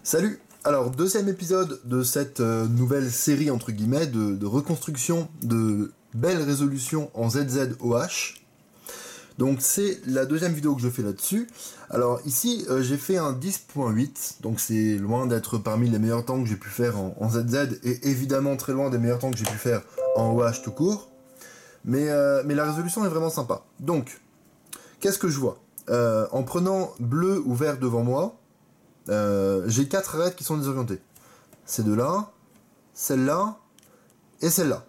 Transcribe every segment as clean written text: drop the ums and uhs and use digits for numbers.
Salut! Alors, deuxième épisode de cette nouvelle série, entre guillemets, de reconstruction de belles résolutions en ZZOH. Donc, c'est la deuxième vidéo que je fais là-dessus. Alors, ici, j'ai fait un 10.8, donc c'est loin d'être parmi les meilleurs temps que j'ai pu faire en ZZ, et évidemment très loin des meilleurs temps que j'ai pu faire en OH tout court. Mais la résolution est vraiment sympa. Donc, qu'est-ce que je vois? En prenant bleu ou vert devant moi, j'ai 4 arêtes qui sont désorientées. Ces deux-là, celle-là et celle-là.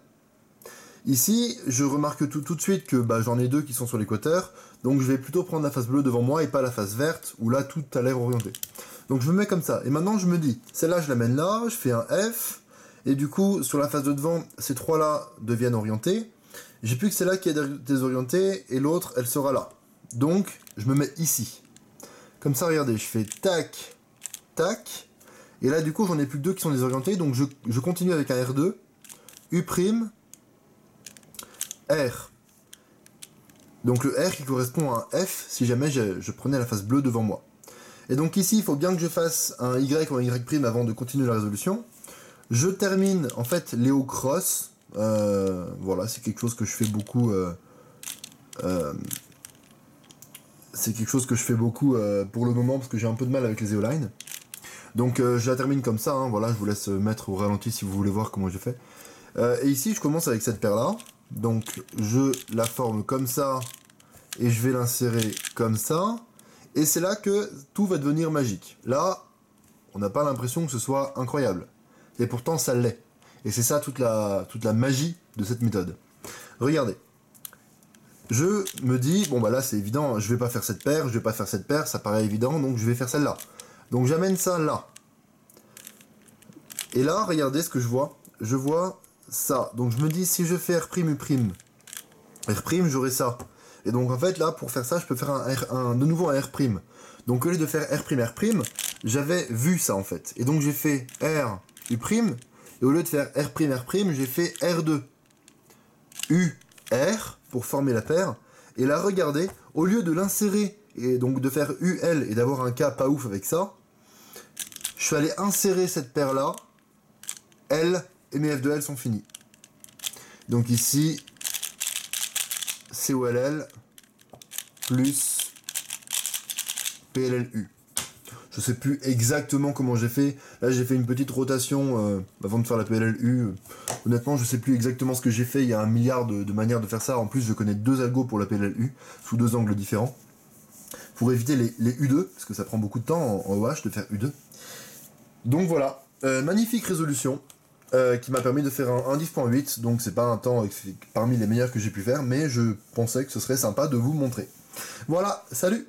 Ici, je remarque tout de suite que j'en ai deux qui sont sur l'équateur, donc je vais plutôt prendre la face bleue devant moi et pas la face verte, où là tout a l'air orienté. Donc je me mets comme ça, et maintenant je me dis, celle-là je l'amène là, je fais un F, et du coup sur la face de devant, ces trois-là deviennent orientés, j'ai plus que celle-là qui est désorientée, et l'autre elle sera là. Donc je me mets ici. Comme ça, regardez, je fais tac, tac, et là du coup j'en ai plus que deux qui sont désorientés, donc je continue avec un R2, U', R. Donc le R qui correspond à un F si jamais je prenais la face bleue devant moi. Et donc ici il faut bien que je fasse un Y ou un Y' avant de continuer la résolution. Je termine en fait Léo Cross, voilà, c'est quelque chose que je fais beaucoup pour le moment parce que j'ai un peu de mal avec les Eoline. Donc je la termine comme ça, hein, voilà, je vous laisse mettre au ralenti si vous voulez voir comment je fais. Et ici je commence avec cette paire là, donc je la forme comme ça et je vais l'insérer comme ça, et c'est là que tout va devenir magique. Là, on n'a pas l'impression que ce soit incroyable, et pourtant ça l'est. Et c'est ça toute la magie de cette méthode. Regardez. Je me dis, bon là c'est évident, je vais pas faire cette paire, ça paraît évident, donc je vais faire celle-là. Donc j'amène ça là. Et là, regardez ce que je vois. Je vois ça. Donc je me dis, si je fais R', U', R', j'aurai ça. Et donc en fait là, pour faire ça, je peux faire de nouveau un R'. Donc au lieu de faire R', j'avais vu ça en fait. Et donc j'ai fait R, U', et au lieu de faire R', j'ai fait R2. U, R, pour former la paire. Et là, regardez, au lieu de l'insérer, et donc de faire UL et d'avoir un cas pas ouf avec ça, je suis allé insérer cette paire-là, L, et mes F de L sont finis. Donc ici, COLL plus PLLU. Je sais plus exactement comment j'ai fait. Là, j'ai fait une petite rotation avant de faire la PLLU. Honnêtement, je sais plus exactement ce que j'ai fait. Il y a un milliard de manières de faire ça. En plus, je connais deux algos pour la PLLU, sous deux angles différents. Pour éviter les U2, parce que ça prend beaucoup de temps en OH de faire U2. Donc voilà, magnifique résolution. Qui m'a permis de faire un 10.8, donc c'est pas un temps parmi les meilleurs que j'ai pu faire, mais je pensais que ce serait sympa de vous montrer. Voilà, salut!